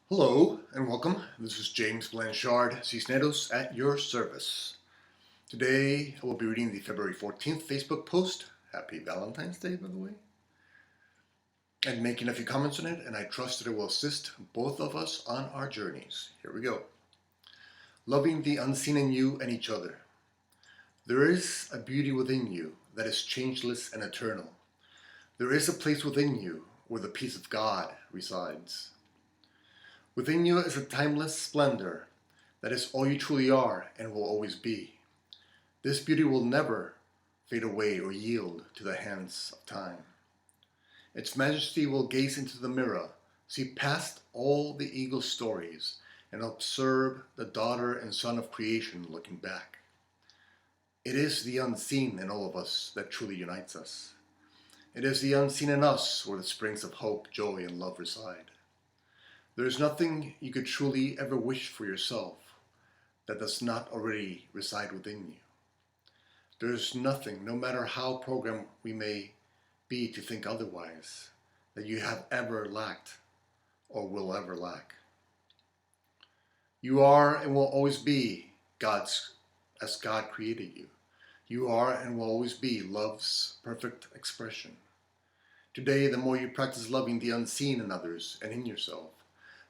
Hello and welcome. This is James Blanchard, Cisneros at your service. Today I will be reading the February 14th Facebook post. Happy Valentine's Day, by the way. And making a few comments on it, and I trust that it will assist both of us on our journeys. Here we go. Loving the unseen in you and each other. There is a beauty within you that is changeless and eternal. There is a place within you where the peace of God resides. Within you is a timeless splendor that is all you truly are and will always be. This beauty will never fade away or yield to the hands of time. Its majesty will gaze into the mirror, see past all the ego's stories, and observe the daughter and son of creation looking back. It is the unseen in all of us that truly unites us. It is the unseen in us where the springs of hope, joy, and love reside. There is nothing you could truly ever wish for yourself that does not already reside within you. There is nothing, no matter how programmed we may be to think otherwise, that you have ever lacked or will ever lack. You are and will always be God's as God created you. You are and will always be love's perfect expression. Today, the more you practice loving the unseen in others and in yourself,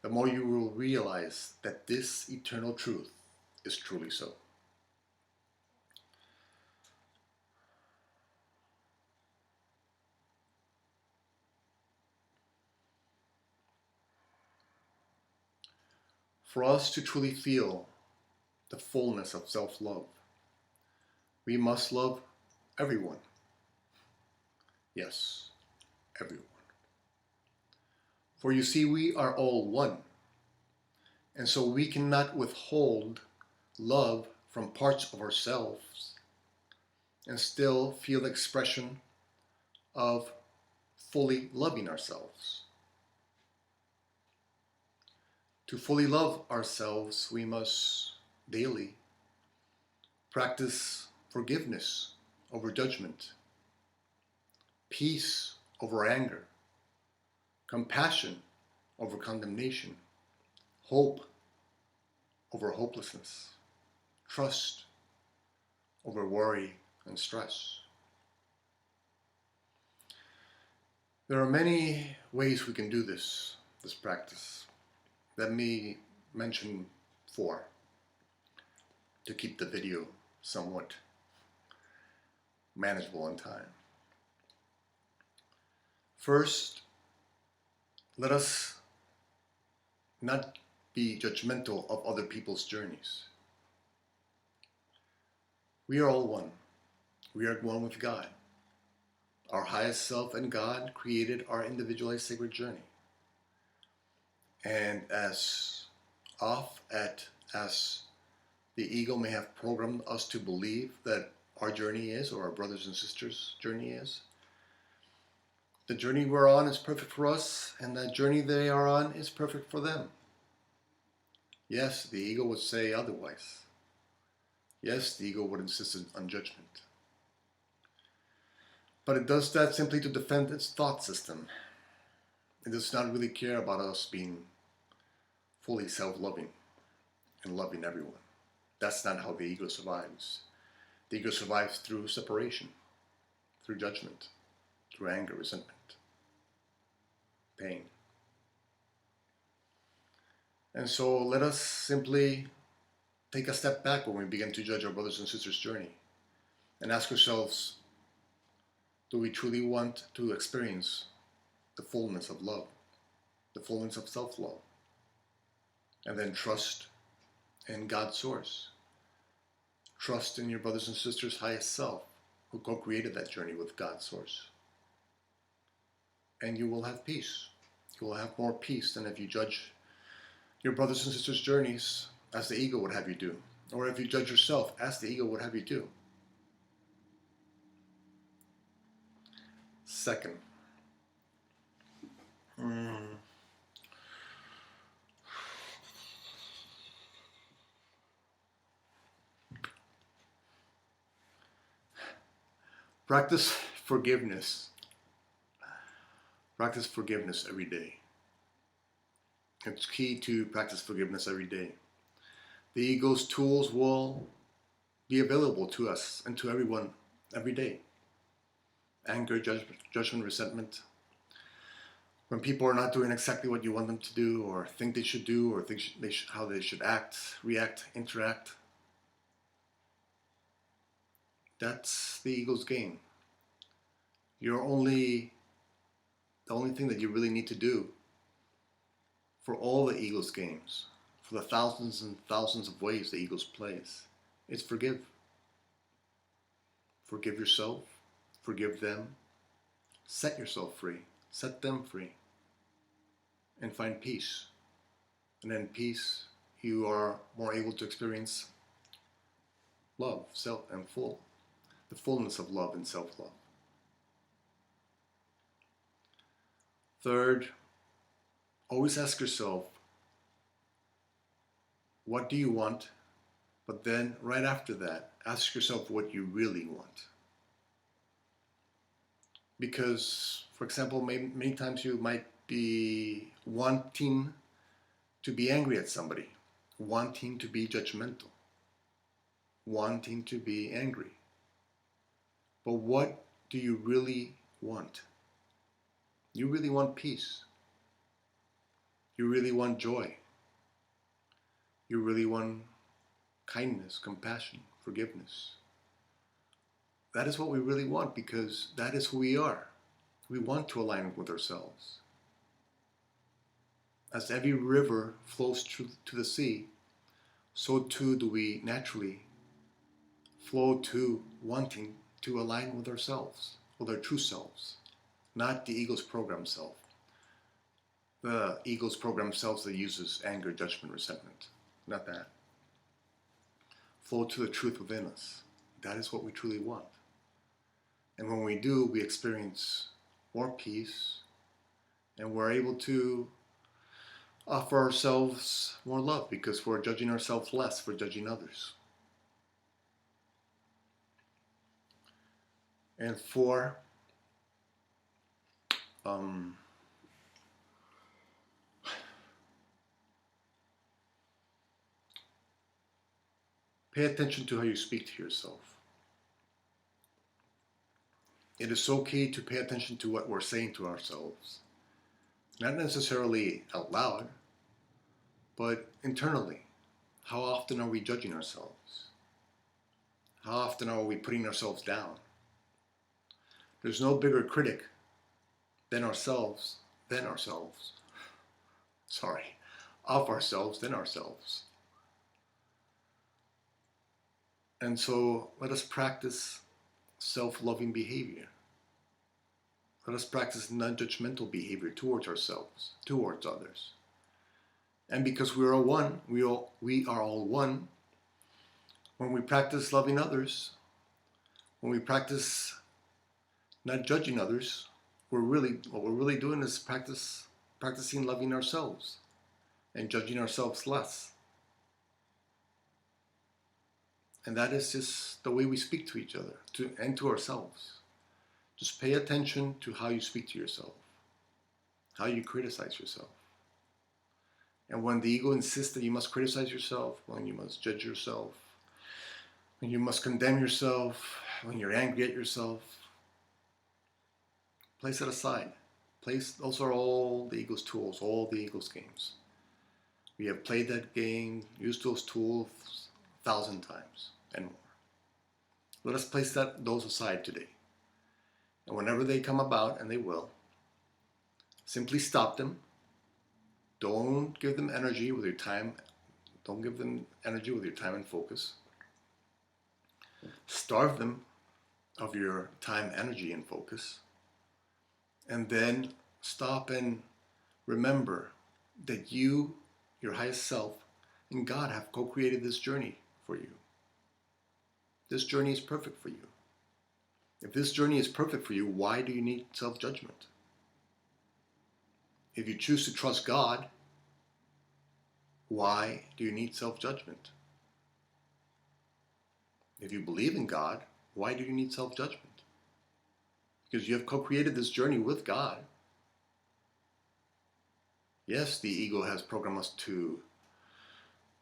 the more you will realize that this eternal truth is truly so. For us to truly feel the fullness of self-love, we must love everyone. Yes, everyone. For you see, we are all one, and so we cannot withhold love from parts of ourselves and still feel the expression of fully loving ourselves. To fully love ourselves, we must daily practice forgiveness over judgment, peace over anger, compassion over condemnation, hope over hopelessness, trust over worry and stress. There are many ways we can do this practice. Let me mention 4 to keep the video somewhat manageable in time. First, let us not be judgmental of other people's journeys. We are all one. We are one with God. Our highest self and God created our individualized sacred journey. And as the ego may have programmed us to believe that our journey is, or our brothers and sisters' journey is, the journey we're on is perfect for us, and that journey they are on is perfect for them. Yes, the ego would say otherwise. Yes, the ego would insist on judgment. But it does that simply to defend its thought system. It does not really care about us being fully self-loving and loving everyone. That's not how the ego survives. The ego survives through separation, through judgment, through anger, resentment, pain. And so let us simply take a step back when we begin to judge our brothers and sisters' journey and ask ourselves, do we truly want to experience the fullness of love, the fullness of self-love? And then trust in God's source. Trust in your brothers and sisters' highest self, who co-created that journey with God's source. And you will have peace. You will have more peace than if you judge your brothers and sisters' journeys as the ego would have you do, or if you judge yourself as the ego would have you do. Second, practice forgiveness. Practice forgiveness every day. It's key to practice forgiveness every day. The ego's tools will be available to us and to everyone every day. Anger, judgment, resentment. When people are not doing exactly what you want them to do, or think they should do, or think how they should act, react, interact, that's the ego's game. The only thing that you really need to do for all the ego's games, for the thousands and thousands of ways the ego plays, is forgive. Forgive yourself, forgive them, set yourself free, set them free, and find peace. And in peace, you are more able to experience love, the fullness of love and self-love. Third, always ask yourself, what do you want? But then, right after that, ask yourself what you really want. Because, for example, many times you might be wanting to be angry at somebody, wanting to be judgmental, wanting to be angry. But what do you really want? You really want peace. You really want joy. You really want kindness, compassion, forgiveness. That is what we really want, because that is who we are. We want to align with ourselves. As every river flows to the sea, so too do we naturally flow to wanting to align with ourselves, with our true selves, not the ego's programmed self. The ego's programmed self that uses anger, judgment, resentment. Not that. Flow to the truth within us. That is what we truly want. And when we do, we experience more peace, and we're able to offer ourselves more love, because we're judging ourselves less for judging others. And four, pay attention to how you speak to yourself. It is so key to pay attention to what we're saying to ourselves. Not necessarily out loud, but internally. How often are we judging ourselves? How often are we putting ourselves down? There's no bigger critic of ourselves than ourselves. And so let us practice self-loving behavior. Let us practice non-judgmental behavior towards ourselves, towards others. And because we are one, we are all one. When we practice loving others, when we practice not judging others, what we're really doing is practicing loving ourselves and judging ourselves less. And that is just the way we speak to each other and to ourselves. Just pay attention to how you speak to yourself, how you criticize yourself. And when the ego insists that you must criticize yourself, when you must judge yourself, when you must condemn yourself, when you're angry at yourself, place it aside. Those are all the ego's tools, all the ego's games. We have played that game, used those tools 1,000 times and more. Let us place those aside today. And whenever they come about, and they will, simply stop them. Don't give them energy with your time. Don't give them energy with your time and focus. Starve them of your time, energy, and focus. And then stop and remember that you, your highest self, and God have co-created this journey for you. This journey is perfect for you. If this journey is perfect for you, why do you need self-judgment? If you choose to trust God, why do you need self-judgment? If you believe in God, why do you need self-judgment? Because you have co-created this journey with God. Yes, the ego has programmed us to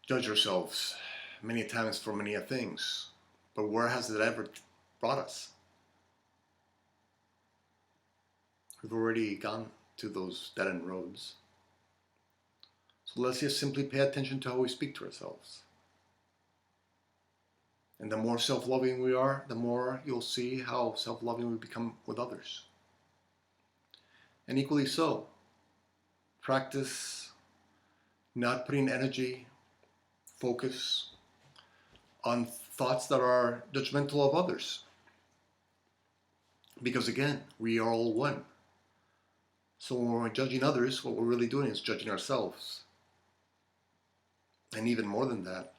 judge ourselves many times for many things, but where has it ever brought us? We've already gone to those dead end roads. So let's just simply pay attention to how we speak to ourselves. And the more self-loving we are, the more you'll see how self-loving we become with others. And equally so, practice not putting energy, focus on thoughts that are judgmental of others. Because again, we are all one. So when we're judging others, what we're really doing is judging ourselves. And even more than that,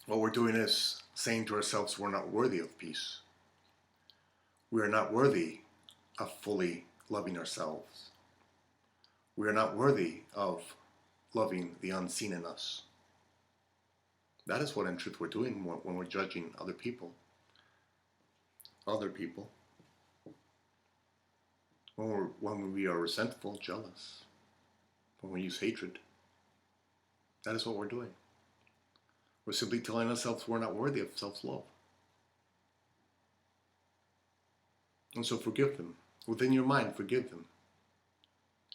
what we're doing is saying to ourselves we're not worthy of peace. We are not worthy of fully loving ourselves. We are not worthy of loving the unseen in us. That is what in truth we're doing when we're judging other people. When we are resentful, jealous, when we use hatred. That is what we're doing. We're simply telling ourselves we're not worthy of self-love. And so forgive them. Within your mind, forgive them.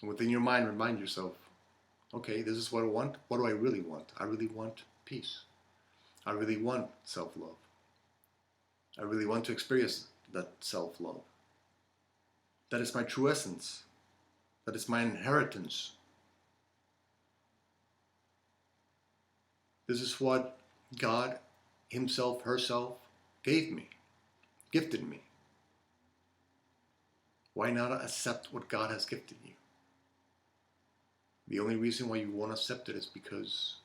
And within your mind, remind yourself, okay, this is what I want. What do I really want? I really want peace. I really want self-love. I really want to experience that self-love. That is my true essence. That is my inheritance. This is what God Himself, herself, gave me, gifted me. Why not accept what God has gifted you? The only reason why you won't accept it is because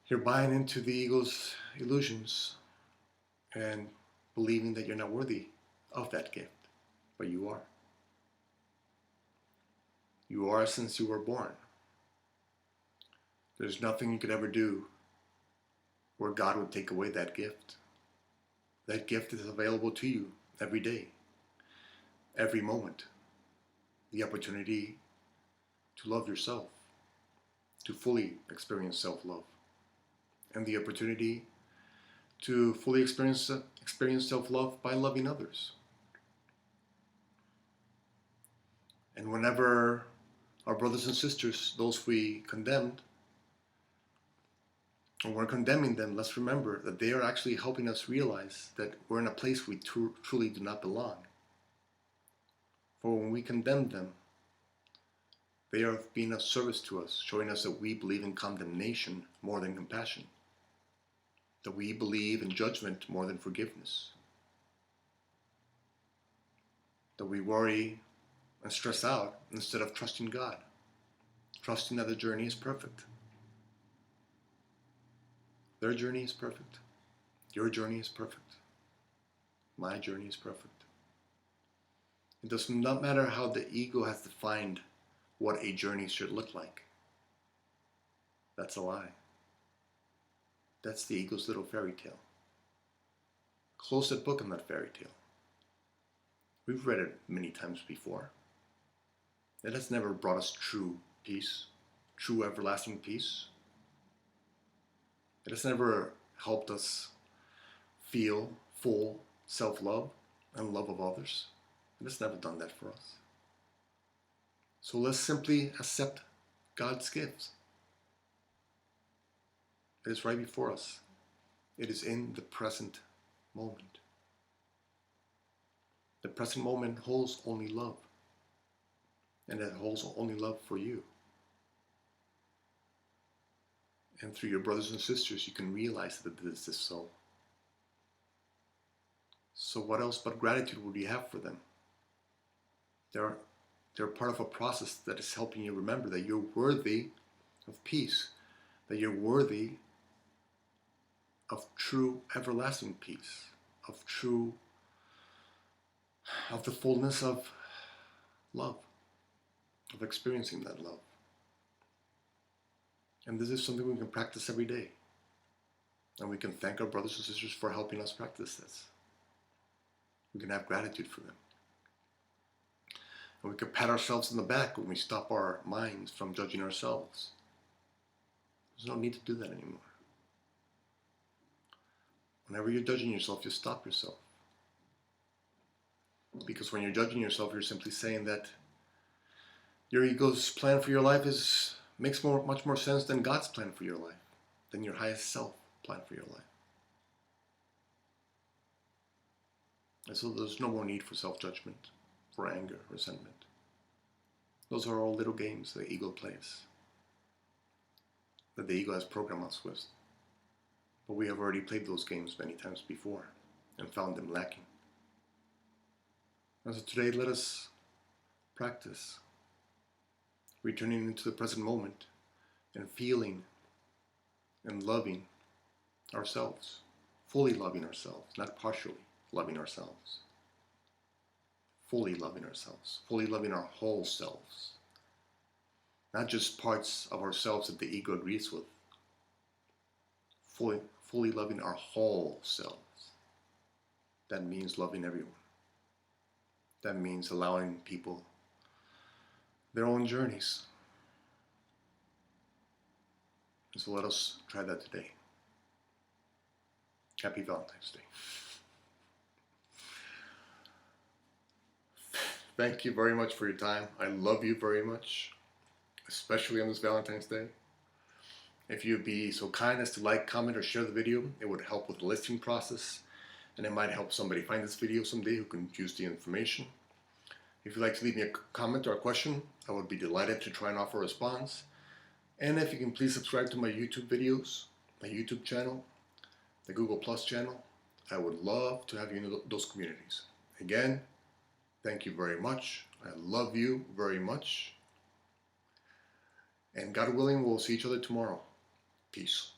you're buying into the ego's illusions and believing that you're not worthy of that gift, but you are. You are since you were born. There's nothing you could ever do where God would take away that gift. That gift is available to you every day, every moment. The opportunity to love yourself, to fully experience self-love, and the opportunity to fully experience self-love by loving others. And whenever our brothers and sisters, those we condemned, and we're condemning them, let's remember that they are actually helping us realize that we're in a place we truly do not belong. For when we condemn them, they are being of service to us, showing us that we believe in condemnation more than compassion, that we believe in judgment more than forgiveness, that we worry and stress out instead of trusting God, trusting that the journey is perfect. Their journey is perfect. Your journey is perfect. My journey is perfect. It does not matter how the ego has defined what a journey should look like. That's a lie. That's the ego's little fairy tale. Close that book on that fairy tale. We've read it many times before. It has never brought us true peace, true everlasting peace. It has never helped us feel full self-love and love of others. It has never done that for us. So let's simply accept God's gifts. It is right before us. It is in the present moment. The present moment holds only love. And it holds only love for you. And through your brothers and sisters, you can realize that this is so. So what else but gratitude would you have for them? They're part of a process that is helping you remember that you're worthy of peace, that you're worthy of true everlasting peace, of the fullness of love, of experiencing that love. And this is something we can practice every day. And we can thank our brothers and sisters for helping us practice this. We can have gratitude for them. And we can pat ourselves in the back when we stop our minds from judging ourselves. There's no need to do that anymore. Whenever you're judging yourself, just stop yourself. Because when you're judging yourself, you're simply saying that your ego's plan for your life makes much more sense than God's plan for your life, than your highest self plan for your life. And so there's no more need for self-judgment, for anger, resentment. Those are all little games the ego plays, that the ego has programmed us with. But we have already played those games many times before and found them lacking. And so today, let us practice returning into the present moment and feeling and loving ourselves, fully loving ourselves, not partially loving ourselves. Fully loving ourselves, fully loving our whole selves. Not just parts of ourselves that the ego agrees with. Fully loving our whole selves. That means loving everyone. That means allowing people their own journeys. And so let us try that today. Happy Valentine's Day. Thank you very much for your time. I love you very much, especially on this Valentine's Day. If you'd be so kind as to like, comment, or share the video, it would help with the listing process, and it might help somebody find this video someday who can use the information. If you'd like to leave me a comment or a question, I would be delighted to try and offer a response. And if you can please subscribe to my YouTube videos, my YouTube channel, the Google Plus channel, I would love to have you in those communities. Again, thank you very much. I love you very much. And God willing, we'll see each other tomorrow. Peace.